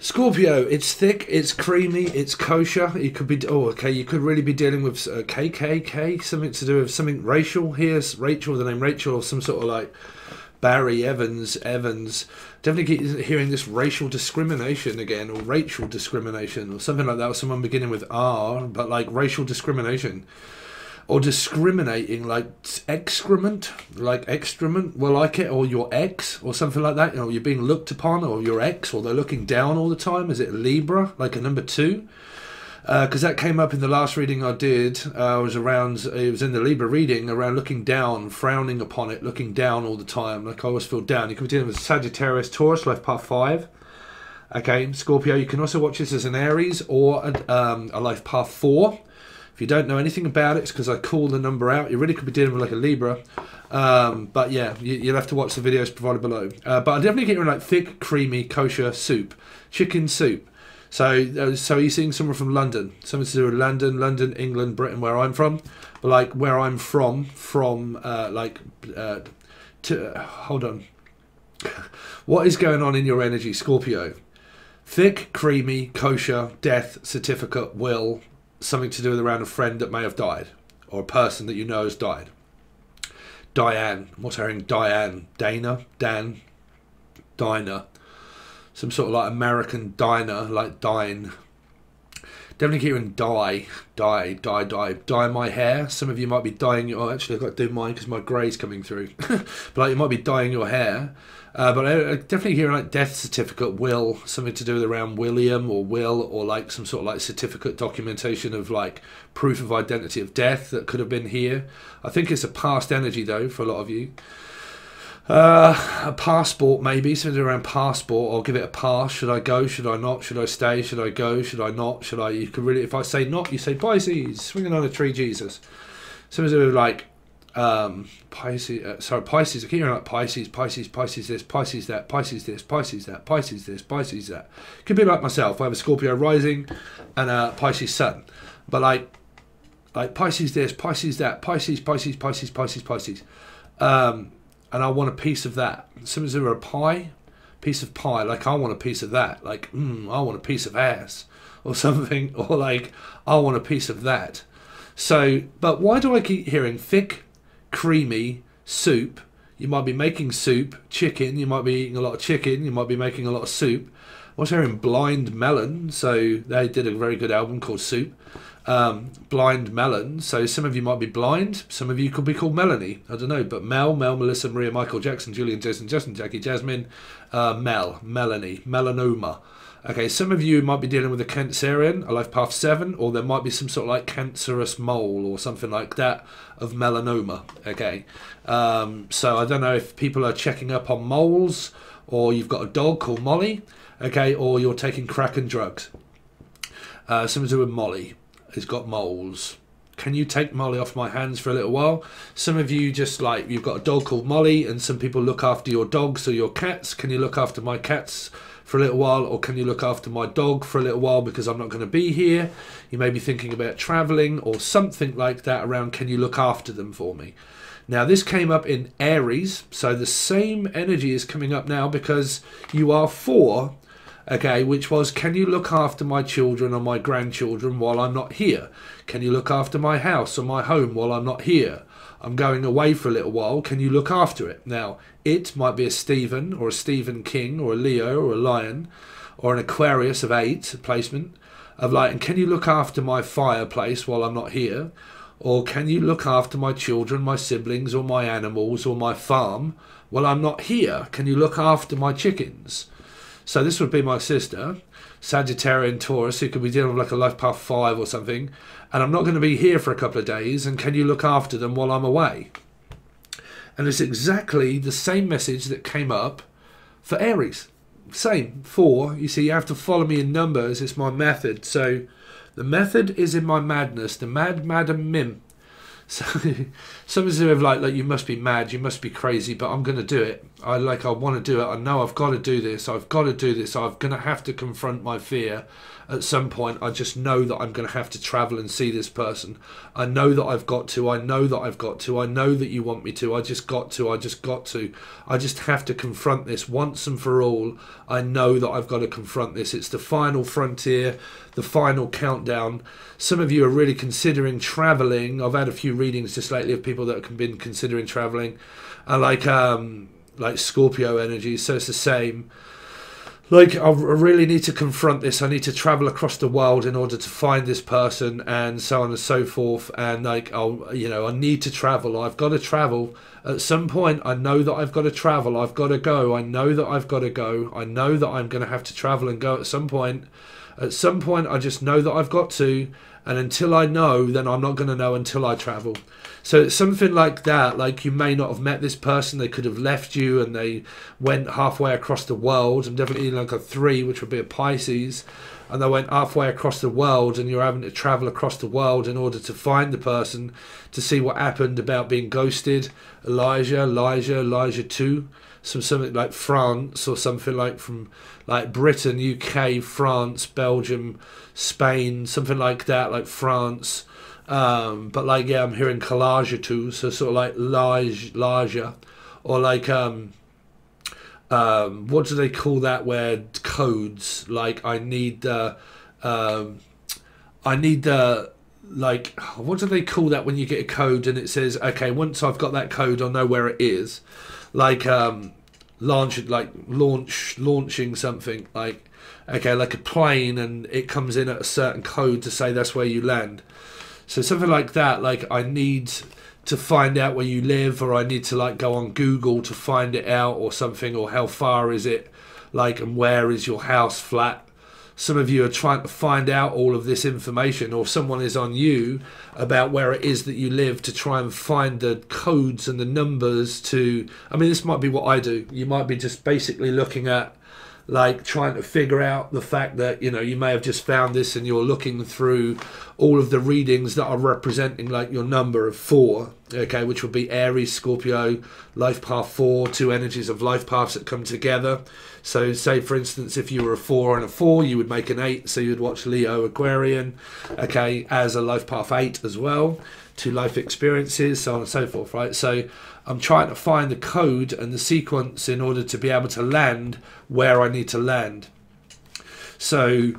Scorpio, it's thick, it's creamy, it's kosher. You could be, oh, okay, you could really be dealing with KKK, something to do with something racial. Here's Rachel, the name Rachel, or some sort of like Barry Evans. Definitely keep hearing this racial discrimination again, or racial discrimination, or something like that, or someone beginning with R, but like racial discrimination. Or discriminating, like excrement, well, like it, or your ex, or something like that. You know, you're being looked upon, or your ex, or they're looking down all the time. Is it Libra, like a number 2? Because that came up in the last reading I did. It was in the Libra reading, around looking down, frowning upon it, looking down all the time. Like I always feel down. You can be dealing with Sagittarius, Taurus, life path 5. Okay, Scorpio, you can also watch this as an Aries or a life path 4. If you don't know anything about it, it's because I call the number out. You really could be dealing with like a Libra. But yeah, you'll have to watch the videos provided below. But I definitely get like thick, creamy, kosher soup. Chicken soup. So you're seeing someone from London. Something to do with London, England, Britain, where I'm from. But like where I'm from hold on. What is going on in your energy, Scorpio? Thick, creamy, kosher, death, certificate, will, something to do with around a friend that may have died, or a person that you know has died. Diane, what's her name? Diane, Dana, Dan, Dinah, some sort of like American diner, like dine. Definitely hearing dye my hair. Some of you might be dyeing your, actually I've got to do mine because my grey's coming through. But like you might be dyeing your hair. But I definitely hear like death certificate, will, something to do with around William or Will, or like some sort of like certificate documentation of like proof of identity of death that could have been here. I think it's a past energy though for a lot of you. A passport maybe, something around passport. I'll give it a pass. Should I go? Should I not? Should I stay? Should I go? Should I not? Should I? You could really, if I say not, you say Pisces, swinging on a tree, Jesus. Something to do with like Pisces. Pisces. I keep hearing like Pisces this, Pisces that, Pisces this, Pisces that, Pisces this, Pisces that. Could be like myself. I have a Scorpio rising and a Pisces sun, but like Pisces this, Pisces that, Pisces. And I want a piece of that. Something's over a pie, piece of pie. Like I want a piece of that. Like I want a piece of ass, or something. Or like I want a piece of that. So, but why do I keep hearing thick, creamy soup? You might be making soup, chicken. You might be eating a lot of chicken. You might be making a lot of soup. I was hearing Blind Melon. So they did a very good album called Soup. Blind Melon. So some of you might be blind. Some of you could be called Melanie. I don't know. But Mel, Melissa, Maria, Michael, Jackson, Julian, Jason, Justin, Jackie, Jasmine, Melanie, melanoma. Okay, some of you might be dealing with a Cancerian, a life path 7, or there might be some sort of like cancerous mole or something like that of melanoma. Okay, so I don't know if people are checking up on moles, or you've got a dog called Molly, okay, or you're taking crack and drugs. Something to do with Molly. It's got moles. Can you take Molly off my hands for a little while? Some of you just like, you've got a dog called Molly, and some people look after your dogs or your cats. Can you look after my cats for a little while, or can you look after my dog for a little while because I'm not going to be here? You may be thinking about traveling or something like that around, can you look after them for me? Now this came up in Aries, so the same energy is coming up now because you are 4. Okay, which was, can you look after my children or my grandchildren while I'm not here? Can you look after my house or my home while I'm not here? I'm going away for a little while. Can you look after it? Now, it might be a Stephen or a Stephen King or a Leo or a Lion or an Aquarius of 8 placement of like, and can you look after my fireplace while I'm not here? Or can you look after my children, my siblings or my animals or my farm while I'm not here? Can you look after my chickens? So this would be my sister, Sagittarian Taurus, who could be dealing with like a life path 5 or something. And I'm not going to be here for a couple of days. And can you look after them while I'm away? And it's exactly the same message that came up for Aries. Same, 4. You see, you have to follow me in numbers. It's my method. So the method is in my madness, the Madam Mim. So something to do with like you must be mad, you must be crazy, but I'm going to do it. I want to do it. I know I've got to do this. I've got to do this. I'm going to have to confront my fear at some point. I just know that I'm going to have to travel and see this person. I know that I've got to. I know that I've got to. I know that you want me to. I just got to. I just got to. I just have to confront this once and for all. I know that I've got to confront this. It's the final frontier, the final countdown. Some of you are really considering traveling. I've had a few readings just lately of people that have been considering traveling, and like Scorpio energy. So it's the same. Like, I really need to confront this. I need to travel across the world in order to find this person, and so on and so forth. And like, I need to travel. I've got to travel at some point. I know that I've got to travel. I've got to go. I know that I've got to go. I know that I'm going to have to travel and go at some point. At some point, I just know that I've got to. And until I know, then I'm not going to know until I travel. So it's something like that. Like, you may not have met this person. They could have left you and they went halfway across the world. I'm definitely like a 3, which would be a Pisces. And they went halfway across the world, and you're having to travel across the world in order to find the person, to see what happened about being ghosted. Elijah 2. Something like France, or something like from like Britain, UK, France, Belgium, Spain, something like that, like France. But like, yeah, I'm hearing collage too, so sort of like Laja, or like what do they call that, where codes, like I need the like, what do they call that when you get a code and it says, okay, once I've got that code, I'll know where it is. Like launching something, like, okay, like a plane, and it comes in at a certain code to say that's where you land. So something like that, like I need to find out where you live, or I need to like go on Google to find it out, or something, or how far is it, like, and where is your house, flat. Some of you are trying to find out all of this information, or someone is on you about where it is that you live, to try and find the codes and the numbers to, I mean, this might be what I do. You might be just basically looking at, like, trying to figure out the fact that, you know, you may have just found this and you're looking through all of the readings that are representing like your number of 4, okay, which would be Aries, Scorpio, life path 4, 2 energies of life paths that come together. So say, for instance, if you were a 4 and a 4, you would make an 8, so you would watch Leo, Aquarian, okay, as a life path 8 as well, 2 life experiences, so on and so forth, right? So I'm trying to find the code and the sequence in order to be able to land where I need to land. So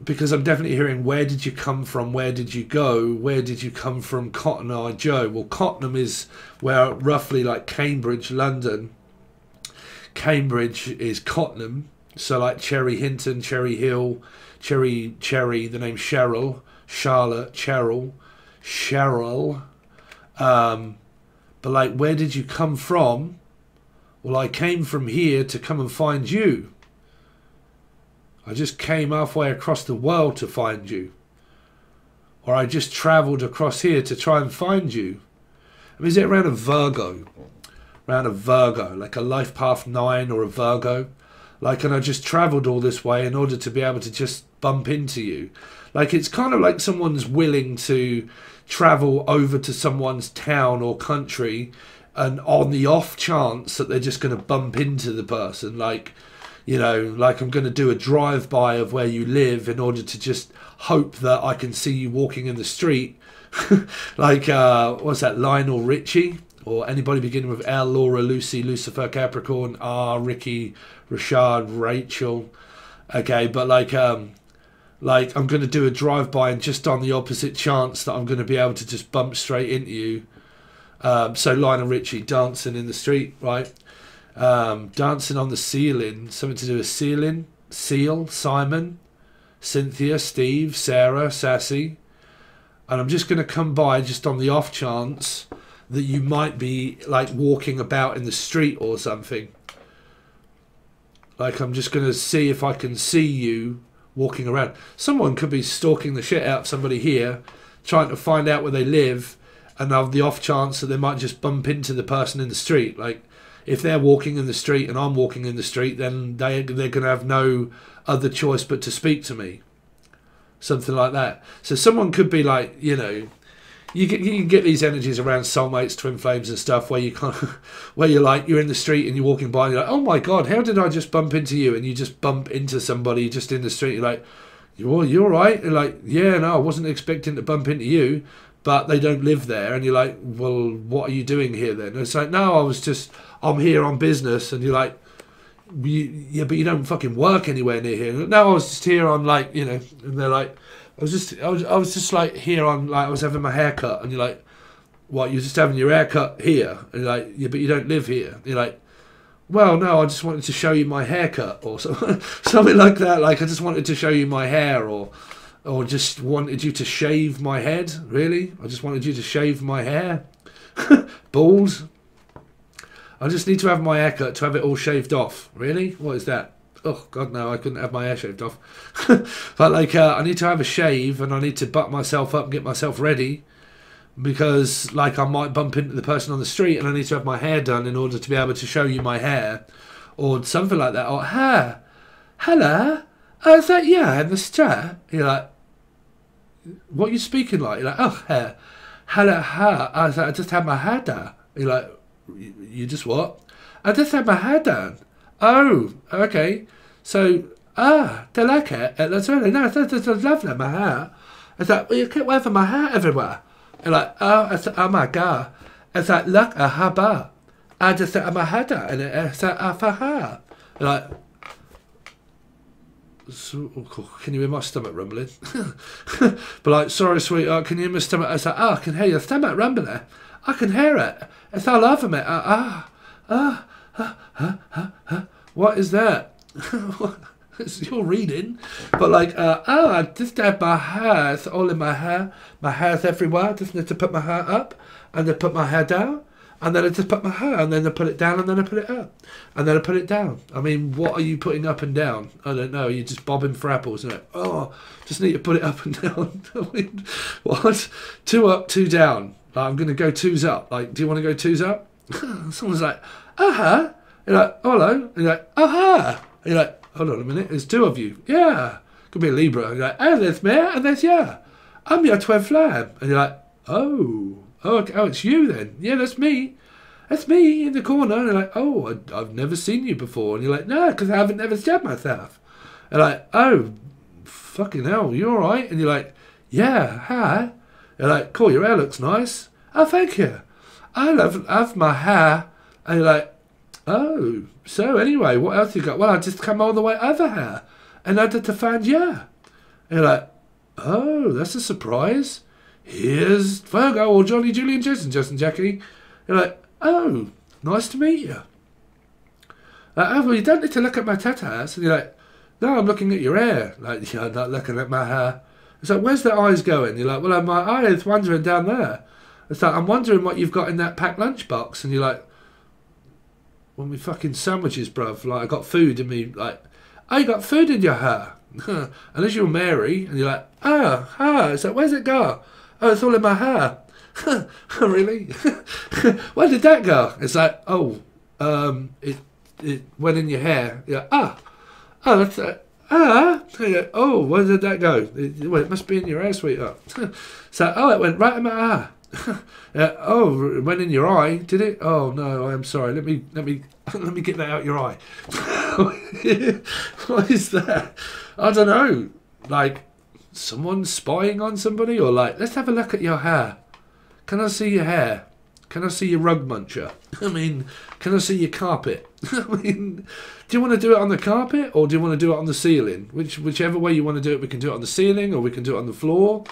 because I'm definitely hearing, where did you come from, where did you go, where did you come from, Cotton Eye Joe? Well, Cottenham is where, roughly like Cambridge, London. Cambridge is Cottenham, so like Cherry Hinton, Cherry Hill, Cherry, the name Cheryl, Charlotte, Cheryl. But like, where did you come from? Well, I came from here to come and find you. I just came halfway across the world to find you. Or I just travelled across here to try and find you. I mean, is it around a Virgo? Around a Virgo, like a life path 9 or a Virgo? Like, and I just travelled all this way in order to be able to just bump into you. Like, it's kind of like someone's willing to travel over to someone's town or country, and on the off chance that they're just going to bump into the person, like, you know, like I'm going to do a drive-by of where you live in order to just hope that I can see you walking in the street. Like, what's that, Lionel Richie? Or anybody beginning with L, Laura, Lucy, Lucifer, Capricorn, R, Ricky, Rashad, Rachel. Okay, but like I'm going to do a drive-by, and just on the opposite chance that I'm going to be able to just bump straight into you. So Lionel Richie dancing in the street, right? Dancing on the ceiling, something to do with ceiling, Seal, Simon, Cynthia, Steve, Sarah, Sassy. And I'm just going to come by just on the off chance that you might be like walking about in the street or something. Like, I'm just going to see if I can see you walking around. Someone could be stalking the shit out of somebody here, trying to find out where they live, and have the off chance that they might just bump into the person in the street. Like, if they're walking in the street and I'm walking in the street, then they're going to have no other choice but to speak to me. Something like that. So someone could be like, you know, you get these energies around soulmates, twin flames and stuff where you kind of, where you're like, you're in the street and you're walking by and you're like, oh my God, how did I just bump into you? And you just bump into somebody just in the street. You're like, you're all right? You're like, yeah, no, I wasn't expecting to bump into you, but they don't live there. And you're like, well, what are you doing here then? And it's like, no, I'm here on business. And you're like, yeah, but you don't fucking work anywhere near here. No, I was just here on like, you know, and they're like, I was just like here on, like, I was having my hair cut. And you're like, what, you're just having your hair cut here? And you're like, yeah, but you don't live here. And you're like, well, no, I just wanted to show you my haircut or something like that. Like, I just wanted to show you my hair, or just wanted you to shave my head. Really? I just wanted you to shave my hair. Balls. I just need to have my haircut to have it all shaved off. Really? What is that? Oh, God, no, I couldn't have my hair shaved off. But, like, I need to have a shave, and I need to butt myself up and get myself ready, because, like, I might bump into the person on the street, and I need to have my hair done in order to be able to show you my hair, or something like that. Or, hair, hello, is that you in the street? You're like, what are you speaking like? You're like, oh, hair, hello, hair. I was like, I just had my hair done. You're like, you just what? I just had my hair done. Oh, okay. So, they like it. That's really nice. That's lovely, my hair. It's like, well, you keep wearing my hair everywhere. You're like, oh my God. It's like, look, a haba. I just had my hair done, and it's like, for her. You're like, so, can you hear my stomach rumbling? But like, sorry, sweetheart, can you hear my stomach? It's like, oh, I can hear your stomach rumbling. I can hear it. It's all over me. What is that? You're reading. But like, oh, I just had my hair. It's all in my hair. My hair's everywhere. I just need to put my hair up, and then put my hair down, and then I just put my hair, and then I put it down, and then I put it up, and then I put it down. I mean, what are you putting up and down? I don't know. You're just bobbing for apples. And like, oh, just need to put it up and down. I mean, what? 2 up, 2 down. Like, I'm going to go 2s up. Like, do you want to go 2s up? Someone's like, uh-huh. You're like, oh, hello. And you're like, uh-huh. And you're like, hold on a minute. There's 2 of you. Yeah. Could be a Libra. And you're like, oh, there's me and there's you. I'm your twin flame. And you're like, oh, okay. Oh, it's you then. Yeah, that's me. That's me in the corner. And you're like, oh, I've never seen you before. And you're like, no, because I haven't never stabbed myself. And you're like, oh, fucking hell, you all right? And you're like, yeah, hi. You're like, cool, your hair looks nice. Oh, thank you. I love my hair. And you're like, oh, so anyway, what else you got? Well, I just come all the way over here, and I had to find you. And you're like, oh, that's a surprise. Here's Virgo or Johnny, Julian, Jason, Jackie. You're like, oh, nice to meet you. Like, oh, well, you don't need to look at my tattoos. And you're like, no, I'm looking at your hair. Like, yeah, I'm not looking at my hair. It's like, where's the eyes going? You're like, well, my eye is wandering down there. It's like, I'm wondering what you've got in that packed lunchbox. And you're like, well, me fucking sandwiches, bruv. Like, I got food in me. Like, oh, you got food in your hair. Unless you're Mary. And you're like, oh, it's like, where's it go? Oh, it's all in my hair. Really? Where did that go? It's like, oh, it went in your hair. You're like, oh, that's oh, where did that go? Well, it must be in your hair, sweetheart. So, oh, it went right in my hair. Oh, it went in your eye, did it? Oh no, I'm sorry. Let me get that out your eye. What is that? I don't know. Like, someone spying on somebody, or like, let's have a look at your hair. Can I see your hair? Can I see your rug muncher? I mean, can I see your carpet? I mean, do you want to do it on the carpet, or do you want to do it on the ceiling? Whichever way you want to do it, we can do it on the ceiling, or we can do it on the floor.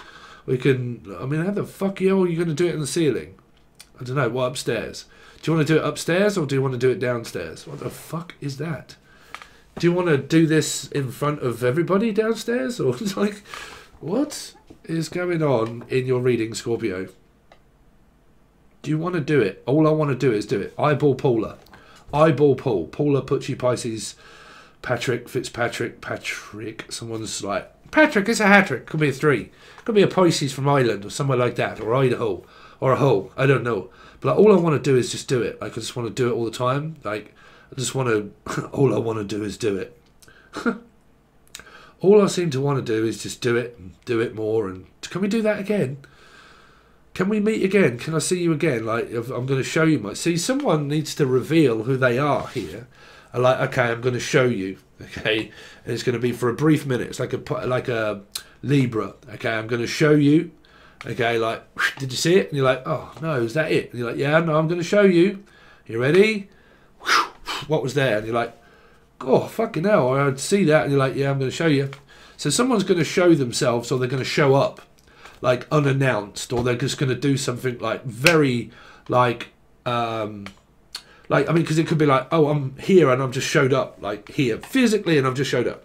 We can, I mean, how the fuck are you going to do it in the ceiling? I don't know, what, upstairs? Do you want to do it upstairs, or do you want to do it downstairs? What the fuck is that? Do you want to do this in front of everybody downstairs? Or like, what is going on in your reading, Scorpio? Do you want to do it? All I want to do is do it. Eyeball Paula. Eyeball Paul. Paula, Pucci, Pisces, Patrick, Fitzpatrick, Patrick. Someone's like, Patrick, it's a hat-trick. Could be a 3. Could be a Pisces from Ireland or somewhere like that. Or Idaho. Or a Hull. I don't know. But like, all I want to do is just do it. Like, I just want to do it all the time. Like, I just want to... all I want to do is do it. All I seem to want to do is just do it and do it more. And can we do that again? can we meet again? Can I see you again? Like, I'm going to show you see, someone needs to reveal who they are here. I'm like, okay, I'm going to show you. Okay, and it's going to be for a brief minute. It's like a Libra. Okay, I'm going to show you. Okay, like, did you see it? And you're like, oh no, is that it? And you're like, yeah, no, I'm going to show you. You ready? What was there? And you're like, oh fucking hell, I'd see that. And you're like, yeah, I'm going to show you. So someone's going to show themselves, or they're going to show up, like unannounced, or they're just going to do something like very, like I mean, because it could be like, oh, I'm here and I've just showed up, like here physically, and I've just showed up.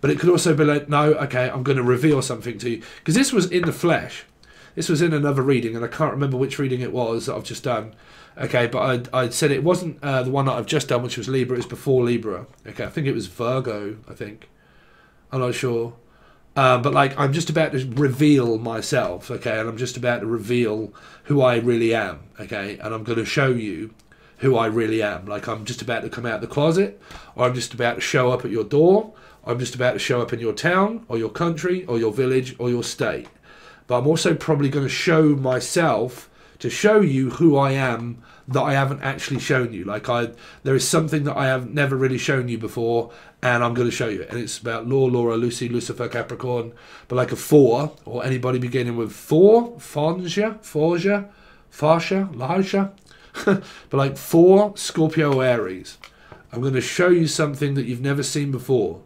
But it could also be like, no, okay, I'm going to reveal something to you, because this was in the flesh. This was in another reading, and I can't remember which reading it was that I've just done. Okay, but I said it wasn't the one that I've just done, which was Libra. It was before Libra. Okay, I think it was Virgo, I think. I'm not sure. But like, I'm just about to reveal myself, okay, and I'm just about to reveal who I really am, okay, and I'm going to show you who I really am. Like, I'm just about to come out of the closet, or I'm just about to show up at your door, or I'm just about to show up in your town, or your country, or your village, or your state. But I'm also probably going to show myself to show you who I am that I haven't actually shown you. Like, there is something that I have never really shown you before, and I'm going to show you it. And it's about Laura, Lucy, Lucifer, Capricorn, but like a 4, or anybody beginning with 4, Forja, Larsha, but like 4, Scorpio, Aries. I'm going to show you something that you've never seen before.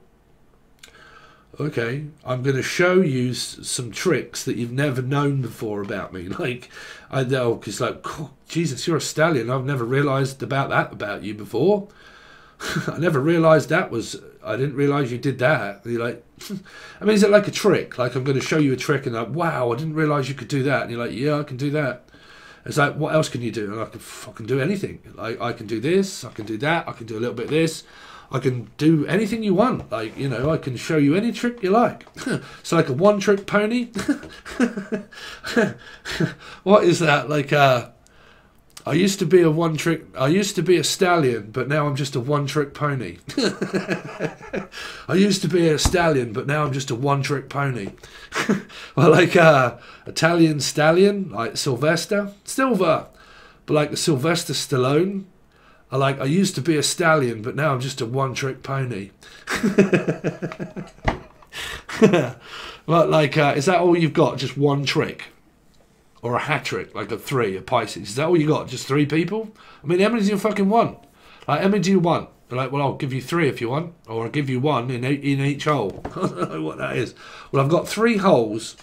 Okay, I'm going to show you some tricks that you've never known before about me. Like, I know, because like, oh, Jesus, you're a stallion. I've never realised about that about you before. I never realised that was, I didn't realise you did that. And you're like, I mean, is it like a trick? Like, I'm going to show you a trick, and like, wow, I didn't realise you could do that. And you're like, yeah, I can do that. It's like, what else can you do? And I can do anything. Like, I can do this, I can do that, I can do a little bit of this. I can do anything you want. Like, you know, I can show you any trick you like. So like a one-trick pony. What is that? Like, I used to be a stallion, but now I'm just a one-trick pony. I used to be a stallion, but now I'm just a one-trick pony. Well, like Italian stallion, like Silver, but like the Sylvester Stallone. I used to be a stallion, but now I'm just a one-trick pony. But like, is that all you've got? Just one trick? Or a hat trick, like a 3, a Pisces? Is that all you got? Just 3 people? I mean, how many do you fucking want? Like, how many do you want? They're like, well, I'll give you 3 if you want. Or I'll give you 1 in each hole. I don't know what that is. Well, I've got 3 holes.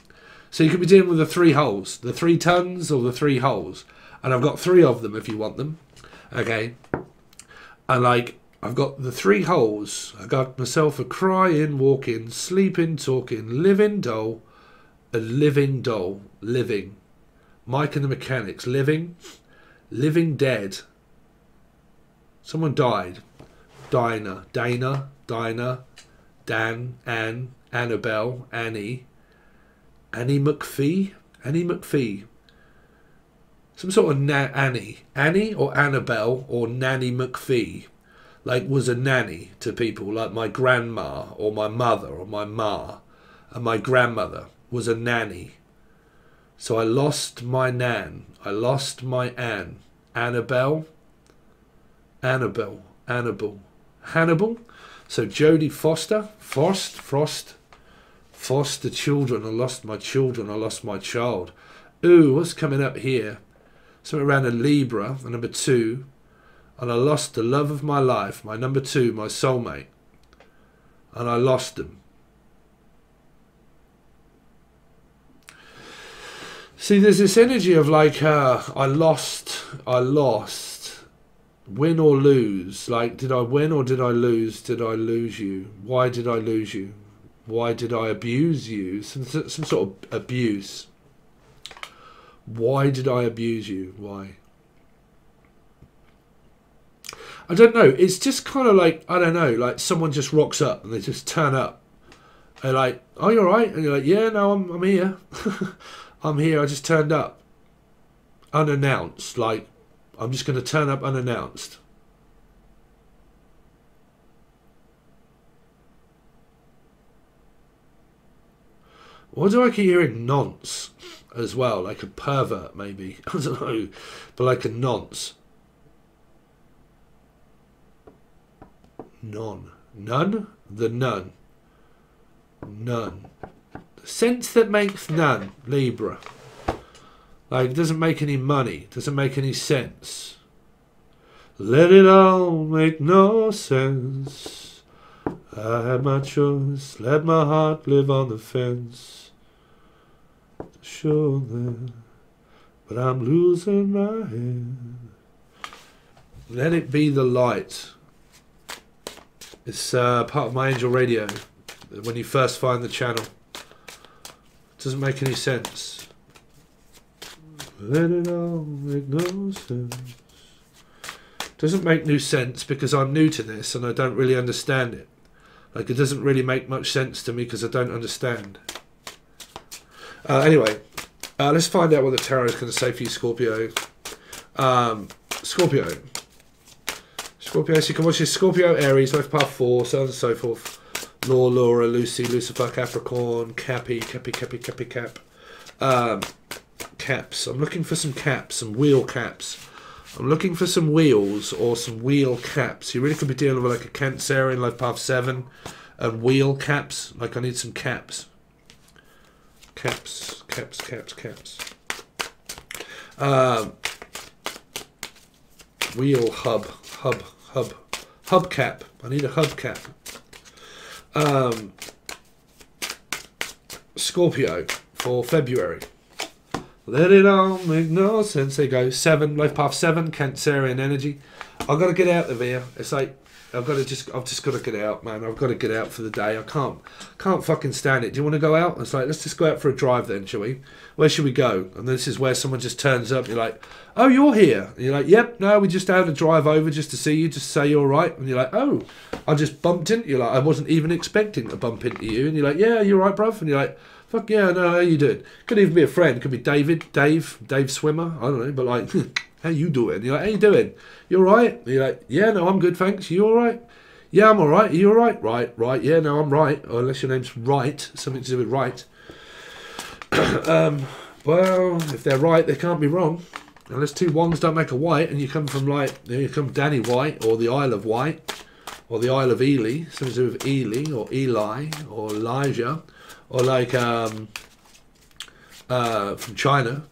So you could be dealing with the 3 holes. The 3 tons or the 3 holes. And I've got 3 of them if you want them. Okay, and like, I've got the 3 holes. I got myself a crying, walking, sleeping, talking, living doll, a living doll, living. Mike and the Mechanics, living dead. Someone died. Dinah, Dan, Anne, Annabelle, Annie McPhee. Some sort of Annie or Annabelle or Nanny McPhee, like, was a nanny to people, like my grandma or my mother or my ma, and my grandmother was a nanny. So I lost my nan, I lost my Anne, Hannibal. So Jodie Foster children. I lost my children. I lost my child. Ooh, what's coming up here? Something around a Libra, a number 2. And I lost the love of my life, my number 2, my soulmate. And I lost them. See, there's this energy of like, I lost, win or lose. Like, did I win or did I lose? Did I lose you? Why did I lose you? Why did I abuse you? Some sort of abuse. Why did I abuse you? Why? I don't know. It's just kind of like, I don't know, like someone just rocks up and they just turn up. They're like, oh, you're right? And you're like, yeah, no, I'm here. I'm here. I just turned up. Unannounced. Like, I'm just going to turn up unannounced. Why do I keep hearing nonce? as well, like a pervert maybe. I don't know, but like a nonce. None. The none. None. The sense that makes none. Libra. Like, it doesn't make any money. Doesn't make any sense. Let it all make no sense. I had my choice. Let my heart live on the fence. Sure then. But I'm losing my head. Let it be the light. It's part of my angel radio. When you first find the channel. It doesn't make any sense. Let it all make no sense. Doesn't make no sense because I'm new to this and I don't really understand it. Like, it doesn't really make much sense to me because I don't understand. Anyway, let's find out what the tarot is going to say for you, Scorpio. Scorpio. Scorpio, so you can watch this. Scorpio, Aries, Life Path 4, so on and so forth. Laura, Lucy, Lucifer, Capricorn, Cappy, Cap. Caps. I'm looking for some caps, some wheel caps. I'm looking for some wheels or some wheel caps. You really could be dealing with like a Cancerian, Life Path 7, and wheel caps. Like, I need some caps. Caps. Wheel hubcap. I need a hubcap. Scorpio for February. Let it all make no sense. There you go. 7, Life Path 7, Cancerian energy. I've got to get out of here. It's like I've just got to get out, man. I've got to get out for the day. I can't fucking stand it. Do you want to go out? It's like, let's just go out for a drive then, shall we? Where should we go? And this is where someone just turns up. You're like, oh, you're here. And you're like, yep, no, we just had a drive over just to see you, just say you're all right. And you're like, oh, I just bumped into you. Like, I wasn't even expecting to bump into you. And you're like, yeah, you're right, bruv. And you're like, fuck yeah, no, how you doing? Could even be a friend. Could be Dave Swimmer. I don't know, but like, how you doing? You're like, how you doing? You all right? And you're like, yeah, no, I'm good, thanks. You all right? Yeah, I'm all right. Are you all right? Right. Yeah, no, I'm right. Or unless your name's Right, something to do with right. Well, if they're right, they can't be wrong. Unless two ones don't make a white, and you come from like, you come Danny White, or the Isle of Wight, or the Isle of Ely, something to do with Ely, or Eli, or Elijah, or like from China.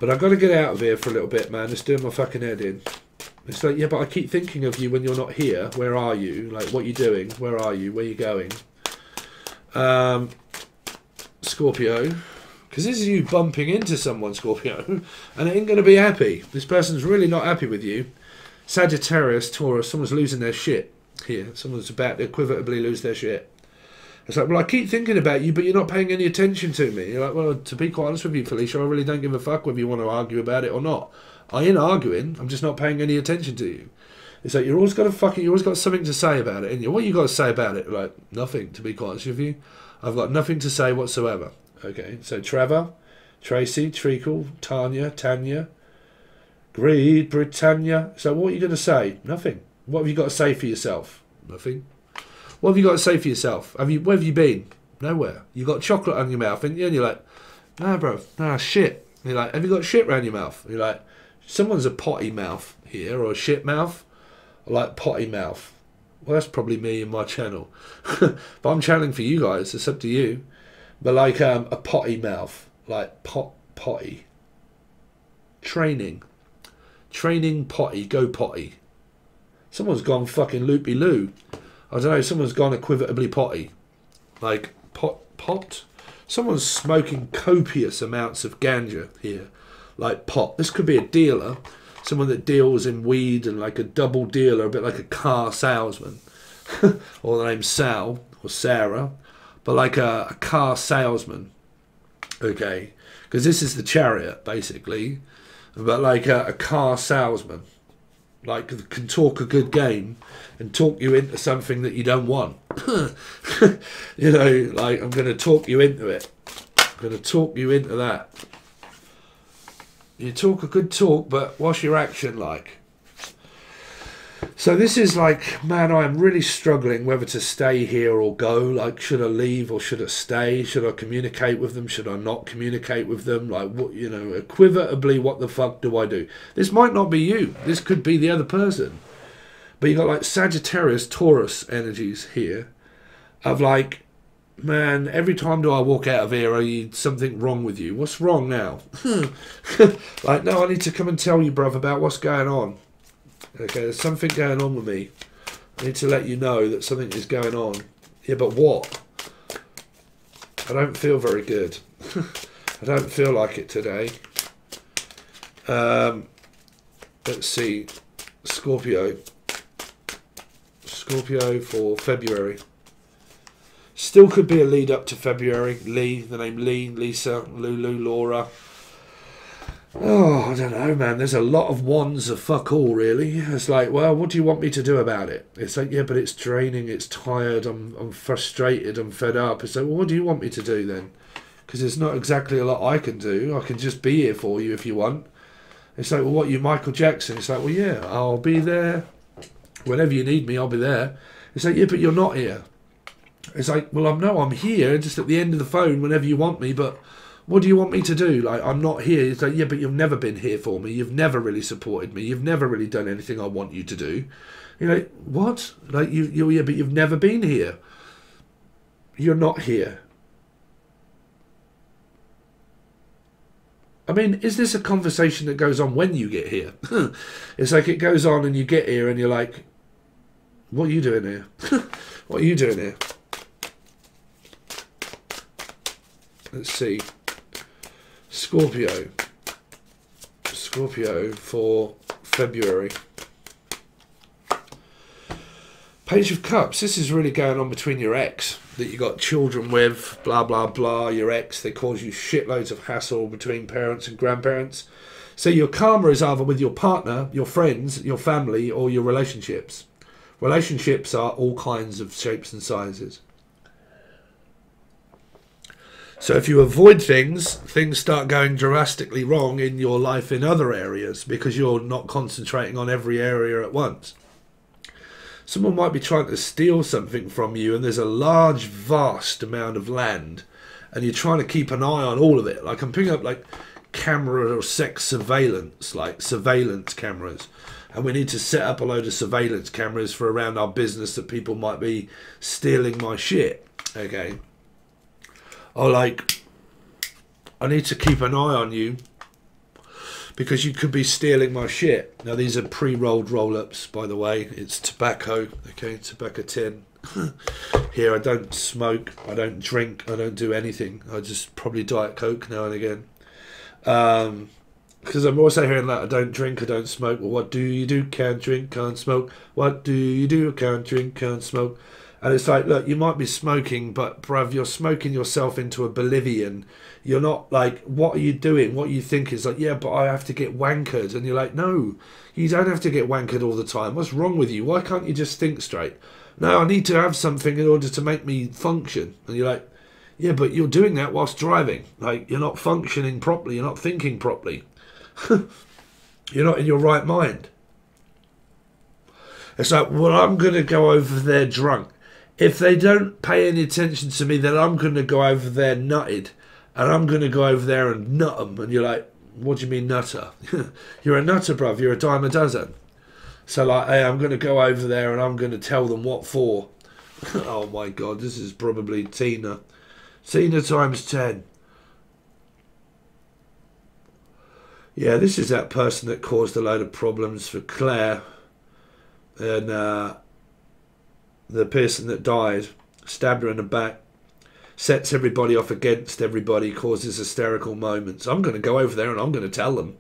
But I've got to get out of here for a little bit, man. It's doing my fucking head in. It's like, yeah, but I keep thinking of you when you're not here. Where are you? Like, what are you doing? Where are you? Where are you going? Scorpio. Because this is you bumping into someone, Scorpio. And it ain't going to be happy. This person's really not happy with you. Sagittarius, Taurus. Someone's losing their shit here. Someone's about to equivotably lose their shit. It's like, well, I keep thinking about you, but you're not paying any attention to me. You're like, well, to be quite honest with you, Felicia, I really don't give a fuck whether you want to argue about it or not. I ain't arguing. I'm just not paying any attention to you. It's like, you always got something to say about it. And what you got to say about it? Like, nothing, to be quite honest with you. I've got nothing to say whatsoever. Okay, so Trevor, Tracy, Treacle, Tanya, Greed, Britannia. So what are you going to say? Nothing. What have you got to say for yourself? Nothing. What have you got to say for yourself? Where have you been? Nowhere. You got chocolate on your mouth, and you're like, nah, bro, nah, shit. And you're like, have you got shit around your mouth? And you're like, someone's a potty mouth here, or a shit mouth. I like potty mouth. Well, that's probably me in my channel. But I'm channeling for you guys. It's up to you. But like a potty mouth, like potty. Training potty, go potty. Someone's gone fucking loopy-loo. I don't know, someone's gone equivotably potty. Like, pot? Someone's smoking copious amounts of ganja here. Like pot. This could be a dealer. Someone that deals in weed and like a double dealer, a bit like a car salesman. Or the name's Sal, or Sarah. But like a car salesman. Okay. Because this is the Chariot, basically. But like a car salesman. Like, can talk a good game and talk you into something that you don't want. You know, like, I'm going to talk you into it. I'm going to talk you into that. You talk a good talk, but what's your action like? So this is like, man, I am really struggling whether to stay here or go. Like, should I leave or should I stay? Should I communicate with them? Should I not communicate with them? Like, what, you know, equivotably, what the fuck do I do? This might not be you. This could be the other person. But you got like Sagittarius, Taurus energies here of like, man, every time do I walk out of here, are you something wrong with you? What's wrong now? Like, no, I need to come and tell you, bruv, about what's going on. Okay, there's something going on with me. I need to let you know that something is going on. Yeah, but what? I don't feel very good. I don't feel like it today. Let's see. Scorpio. Scorpio for February. Still could be a lead up to February. Lee, the name Lee, Lisa, Lulu, Laura. Oh, I don't know, man. There's a lot of wands of fuck all, really. It's like, well, what do you want me to do about it? It's like, yeah, but it's draining, it's tired, I'm frustrated, I'm fed up. It's like, well, what do you want me to do then? Because there's not exactly a lot I can do. I can just be here for you if you want. It's like, well, what, you Michael Jackson? It's like, well, yeah, I'll be there. Whenever you need me, I'll be there. It's like, yeah, but you're not here. It's like, well, I'm here, just at the end of the phone whenever you want me, but what do you want me to do? Like, I'm not here. It's like, yeah, but you've never been here for me. You've never really supported me. You've never really done anything I want you to do. You're like, what? Like, yeah, but you've never been here. You're not here. I mean, is this a conversation that goes on when you get here? It's like it goes on and you get here and you're like, what are you doing here? What are you doing here? Let's see. Scorpio. Scorpio for February. Page of Cups. This is really going on between your ex that you got children with, blah, blah, blah. Your ex, they cause you shitloads of hassle between parents and grandparents. So your karma is either with your partner, your friends, your family, or your relationships. Relationships are all kinds of shapes and sizes. So if you avoid things, things start going drastically wrong in your life in other areas because you're not concentrating on every area at once. Someone might be trying to steal something from you and there's a large, vast amount of land and you're trying to keep an eye on all of it. Like I'm picking up like camera or sex surveillance, like surveillance cameras. And we need to set up a load of surveillance cameras for around our business that people might be stealing my shit. Okay. Or like, I need to keep an eye on you because you could be stealing my shit. Now these are pre-rolled roll-ups, by the way. It's tobacco, okay, tobacco tin. Here I don't smoke, I don't drink, I don't do anything. I just probably Diet Coke now and again. Because I'm also hearing that I don't drink, I don't smoke. Well, what do you do? Can't drink, can't smoke. What do you do? Can't drink, can't smoke. And it's like, look, you might be smoking, but bruv, you're smoking yourself into oblivion. You're not like, what are you doing? What you think is like, yeah, but I have to get wankered. And you're like, no, you don't have to get wankered all the time. What's wrong with you? Why can't you just think straight? No, I need to have something in order to make me function. And you're like, yeah, but you're doing that whilst driving. Like, you're not functioning properly. You're not thinking properly. You're not in your right mind. It's like, well, I'm going to go over there drunk. If they don't pay any attention to me, then I'm going to go over there nutted. And I'm going to go over there and nut them. And you're like, what do you mean nutter? You're a nutter, bruv. You're a dime a dozen. So like, hey, I'm going to go over there and I'm going to tell them what for. Oh my God, this is probably Tina. Tina times 10. Yeah, this is that person that caused a load of problems for Claire. And the person that died, stabbed her in the back, sets everybody off against everybody, causes hysterical moments. I'm going to go over there and I'm going to tell them.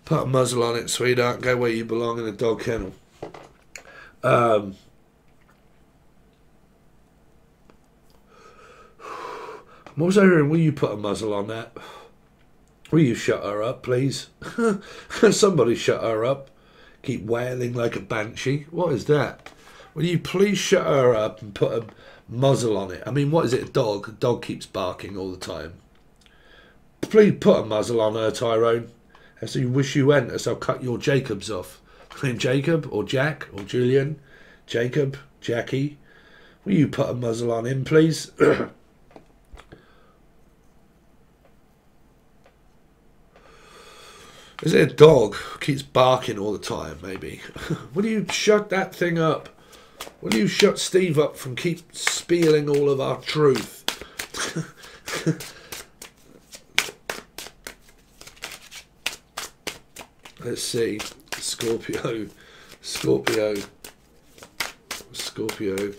Put a muzzle on it, sweetheart. Go where you belong in a dog kennel. I'm also hearing, will you put a muzzle on that? Will you shut her up, please? Somebody shut her up. Keep wailing like a banshee. What is that? Will you please shut her up and put a muzzle on it? I mean, what is it, a dog? A dog keeps barking all the time. Please put a muzzle on her, Tyrone. As you wish you went, as I'll cut your Jacobs off. Name Jacob or Jack or Julian. Jacob, Jackie. Will you put a muzzle on him, please? Is it a dog? Keeps barking all the time, maybe. Will you shut that thing up? Will you shut Steve up from keep spieling all of our truth? Let's see. Scorpio.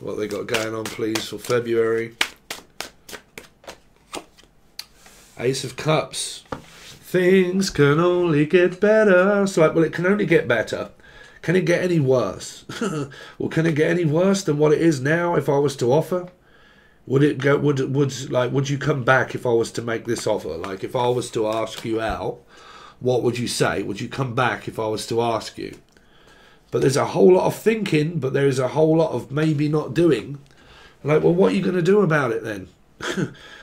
What they got going on, please, for February? Ace of Cups. Things can only get better. It's like, well, it can only get better. Can it get any worse? Well, can it get any worse than what it is now if I was to offer? Would it go, would you come back if I was to make this offer? Like, if I was to ask you out, what would you say? Would you come back if I was to ask you? But there's a whole lot of thinking, but there is a whole lot of maybe not doing. Like, well, what are you going to do about it then?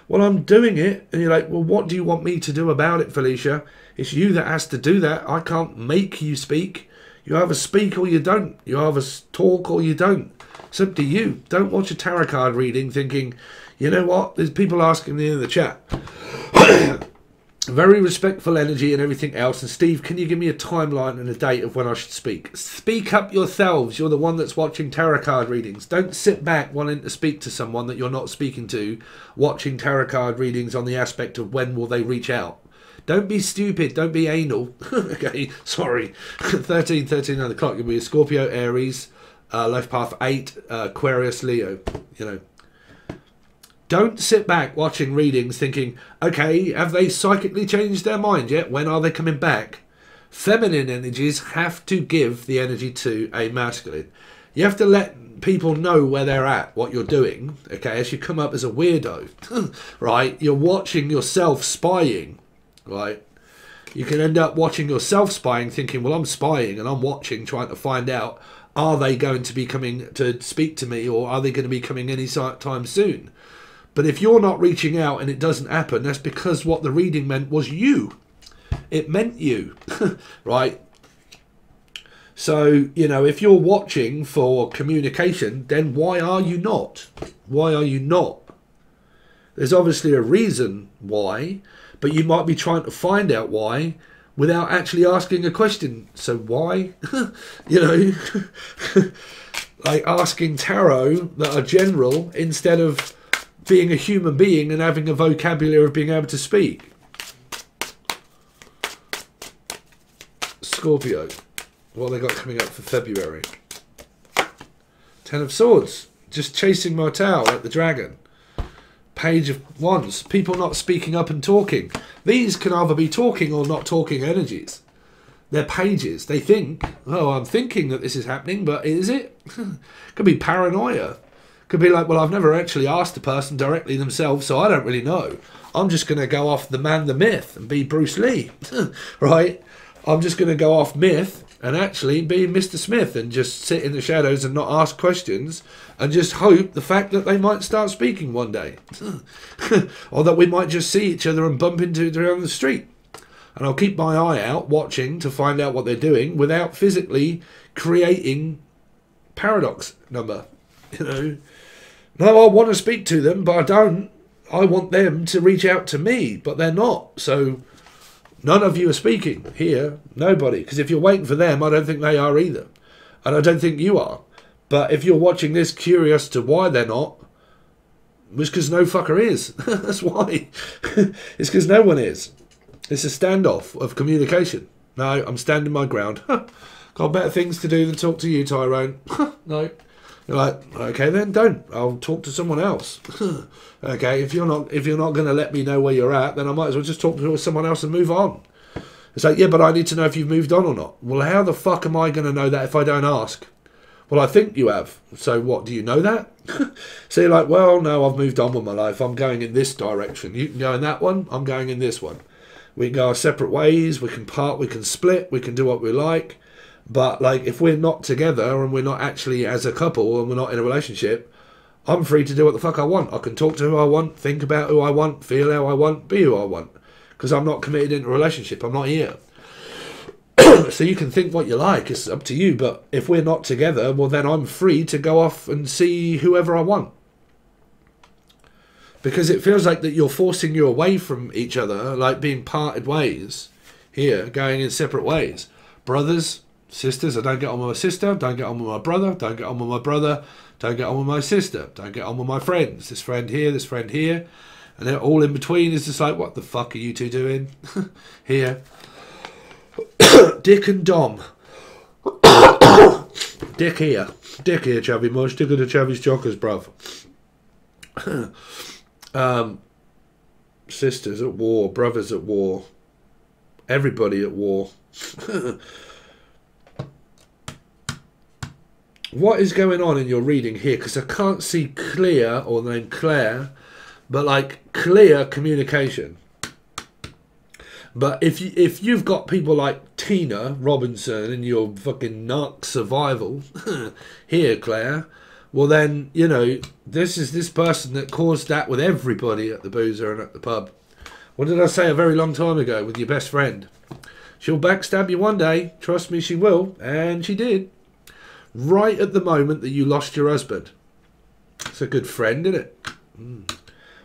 Well, I'm doing it. And you're like, well, what do you want me to do about it, Felicia? It's you that has to do that. I can't make you speak. You either speak or you don't. You either talk or you don't. It's up to you. Don't watch a tarot card reading thinking, you know what? There's people asking me in the chat. Very respectful energy and everything else. And Steve, can you give me a timeline and a date of when I should speak? Speak up yourselves. You're the one that's watching tarot card readings. Don't sit back wanting to speak to someone that you're not speaking to, watching tarot card readings on the aspect of when will they reach out. Don't be stupid. Don't be anal. Okay, sorry. 13 o'clock. You'll be a Scorpio, Aries, Life Path 8, Aquarius, Leo. You know. Don't sit back watching readings thinking, okay, have they psychically changed their mind yet? When are they coming back? Feminine energies have to give the energy to a masculine. You have to let people know where they're at, what you're doing, okay, as you come up as a weirdo, right? You're watching yourself spying, right? You can end up watching yourself spying thinking, well, I'm spying and I'm watching, trying to find out, are they going to be coming to speak to me or are they going to be coming any time soon? But if you're not reaching out and it doesn't happen, that's because what the reading meant was you. It meant you, right? So, you know, if you're watching for communication, then why are you not? Why are you not? There's obviously a reason why, but you might be trying to find out why without actually asking a question. So why? You know, like asking tarot that are general instead of being a human being and having a vocabulary of being able to speak. Scorpio. What they got coming up for February? 10 of Swords. Just chasing my tail like the dragon. Page of Wands. People not speaking up and talking. These can either be talking or not talking energies. They're pages. They think, oh, I'm thinking that this is happening, but is it? Could be paranoia. Could be like, well, I've never actually asked the person directly themselves, so I don't really know. I'm just going to go off the man, the myth, and be Bruce Lee, right? I'm just going to go off myth and actually be Mr. Smith and just sit in the shadows and not ask questions and just hope the fact that they might start speaking one day. Or that we might just see each other and bump into each other on the street. And I'll keep my eye out, watching to find out what they're doing without physically creating paradox number, you know. No, I want to speak to them, but I don't. I want them to reach out to me, but they're not. So none of you are speaking here. Nobody. Because if you're waiting for them, I don't think they are either. And I don't think you are. But if you're watching this curious to why they're not, it's because no fucker is. That's why. It's because no one is. It's a standoff of communication. No, I'm standing my ground. Got better things to do than talk to you, Tyrone. No. You're like, okay then, don't. I'll talk to someone else. Okay, if you're not going to let me know where you're at, then I might as well just talk to someone else and move on. It's like, yeah, but I need to know if you've moved on or not. Well, how the fuck am I going to know that if I don't ask? Well, I think you have. So what, do you know that? So you're like, well, no, I've moved on with my life. I'm going in this direction. You can go in that one. I'm going in this one. We can go our separate ways. We can part. We can split. We can do what we like. But, like, if we're not together and we're not actually as a couple and we're not in a relationship, I'm free to do what the fuck I want. I can talk to who I want, think about who I want, feel how I want, be who I want. Because I'm not committed into a relationship. I'm not here. So you can think what you like, it's up to you. But if we're not together, well, then I'm free to go off and see whoever I want. Because it feels like that you're forcing you away from each other, like being parted ways here, going in separate ways. Brothers, sisters, I don't get on with my sister, don't get on with my brother, don't get on with my brother, don't get on with my sister, don't get on with my friends, this friend here, and then all in between is just like, what the fuck are you two doing here? Dick and Dom. Dick here, Chavy Mush, Dick of the Chavy's Jockers, bruv. Sisters at war, brothers at war, everybody at war. What is going on in your reading here? Because I can't see clear, or the name Claire, but like clear communication. But if you've got people like Tina Robinson in your fucking narc survival here, Claire, well then, you know, this is this person that caused that with everybody at the boozer and at the pub. What did I say a very long time ago with your best friend? She'll backstab you one day. Trust me, she will. And she did. Right at the moment that you lost your husband. It's a good friend, isn't it?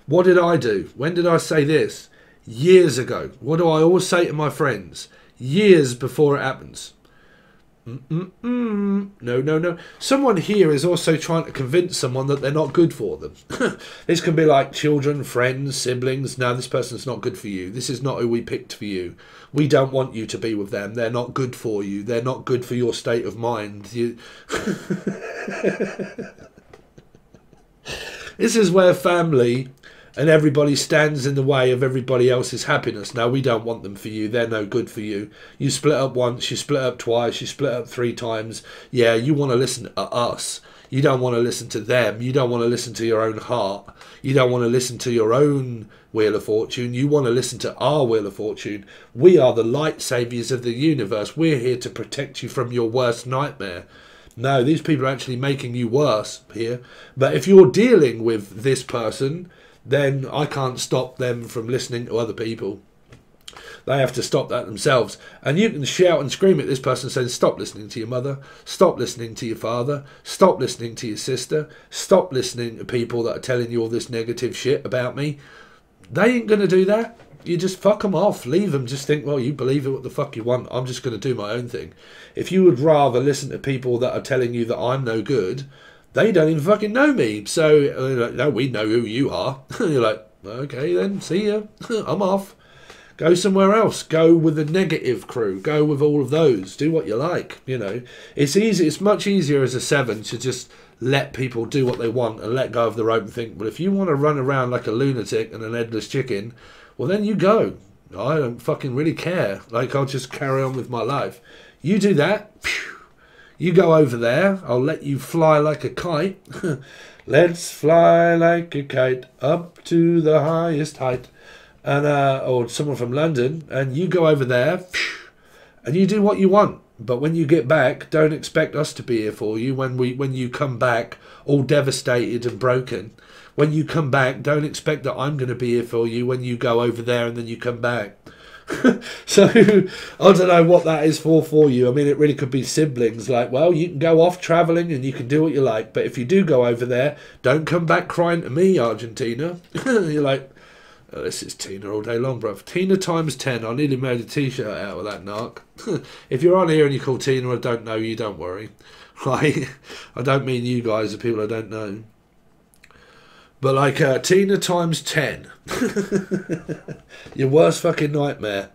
What did I do? When did I say this? Years ago. What do I always say to my friends? Years before it happens. No. Someone here is also trying to convince someone that they're not good for them. This can be like children, friends, siblings. No, this person's not good for you. This is not who we picked for you. We don't want you to be with them. They're not good for you. They're not good for your state of mind. This is where family and everybody stands in the way of everybody else's happiness. No, we don't want them for you. They're no good for you. You split up once, you split up twice, you split up 3 times. Yeah, you want to listen to us. You don't want to listen to them. You don't want to listen to your own heart. You don't want to listen to your own Wheel of Fortune. You want to listen to our Wheel of Fortune. We are the light saviors of the universe. We're here to protect you from your worst nightmare. No, these people are actually making you worse here. But if you're dealing with this person, then I can't stop them from listening to other people. They have to stop that themselves. And you can shout and scream at this person saying, stop listening to your mother, stop listening to your father, stop listening to your sister, stop listening to people that are telling you all this negative shit about me. They ain't going to do that. You just fuck them off, leave them, just think, well, you believe it what the fuck you want, I'm just going to do my own thing. If you would rather listen to people that are telling you that I'm no good, they don't even fucking know me. So, like, no, we know who you are. You're like, okay then, see ya. I'm off. Go somewhere else. Go with the negative crew. Go with all of those. Do what you like, you know. It's easy. It's much easier as a 7 to just let people do what they want and let go of the rope and think, well, if you want to run around like a lunatic and an headless chicken, well, then you go. I don't fucking really care. Like, I'll just carry on with my life. You do that. Phew. You go over there, I'll let you fly like a kite. Let's fly like a kite up to the highest height. And or someone from London, and you go over there, and you do what you want. But when you get back, don't expect us to be here for you when you come back all devastated and broken. When you come back, don't expect that I'm going to be here for you when you go over there and then you come back. So I don't know what that is for you. I mean, it really could be siblings. Like, well, you can go off travelling and you can do what you like, but if you do go over there, don't come back crying to me, Argentina. You're like, oh, this is Tina all day long, bruv. Tina times 10. I nearly made a t-shirt out of that narc. If you're on here and you call Tina, I don't know you, don't worry. Right? I don't mean you guys, the people I don't know. But like Tina times 10. Your worst fucking nightmare.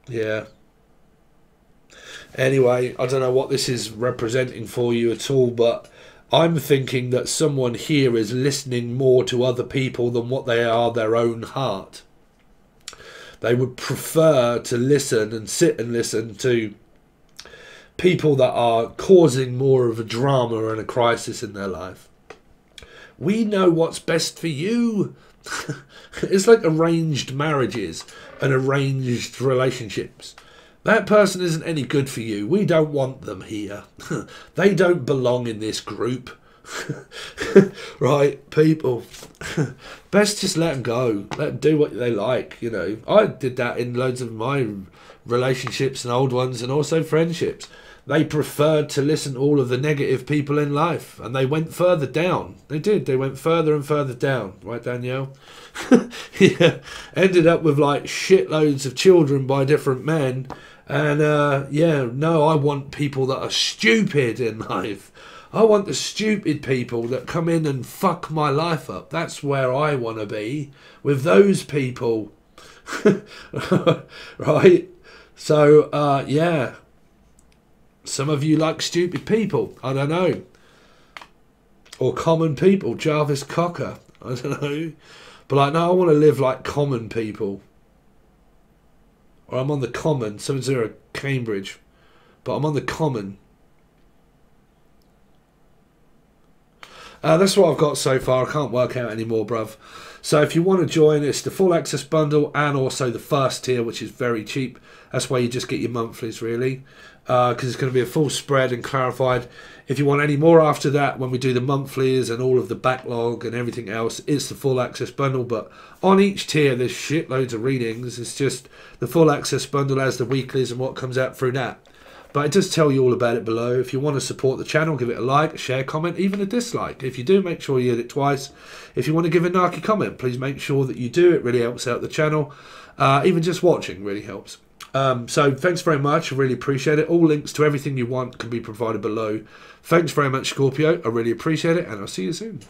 Yeah. Anyway, I don't know what this is representing for you at all, but I'm thinking that someone here is listening more to other people than what they are their own heart. They would prefer to listen and sit and listen to people that are causing more of a drama and a crisis in their life. We know what's best for you. It's like arranged marriages and arranged relationships. That person isn't any good for you. We don't want them here. They don't belong in this group. Right, people. Best just let them go. Let them do what they like, you know. I did that in loads of my relationships and old ones and also friendships. They preferred to listen to all of the negative people in life, and they went further down. They did. They went further and further down. Right, Danielle? Yeah. Ended up with like shitloads of children by different men. And yeah, no, I want people that are stupid in life. I want the stupid people that come in and fuck my life up. That's where I want to be, with those people. Right? So, yeah. Some of you like stupid people. I don't know. Or common people. Jarvis Cocker. I don't know. But like, no, I want to live like common people. Or I'm on the common. 70 Cambridge. But I'm on the common. That's what I've got so far. I can't work out anymore, bruv. So if you want to join, it's the full access bundle and also the first tier, which is very cheap. That's why you just get your monthlies, really. Because it's going to be a full spread and clarified. If you want any more after that, when we do the monthlies and all of the backlog and everything else, it's the full access bundle. But on each tier, there's shitloads of readings. It's just the full access bundle has the weeklies and what comes out through that. But it does tell you all about it below. If you want to support the channel, give it a like, a share, comment, even a dislike. If you do, make sure you hit it twice. If you want to give a narky comment, please make sure that you do. It really helps out the channel. Even just watching really helps. So thanks very much. I really appreciate it. All links to everything you want can be provided below. Thanks very much, Scorpio. I really appreciate it, and I'll see you soon.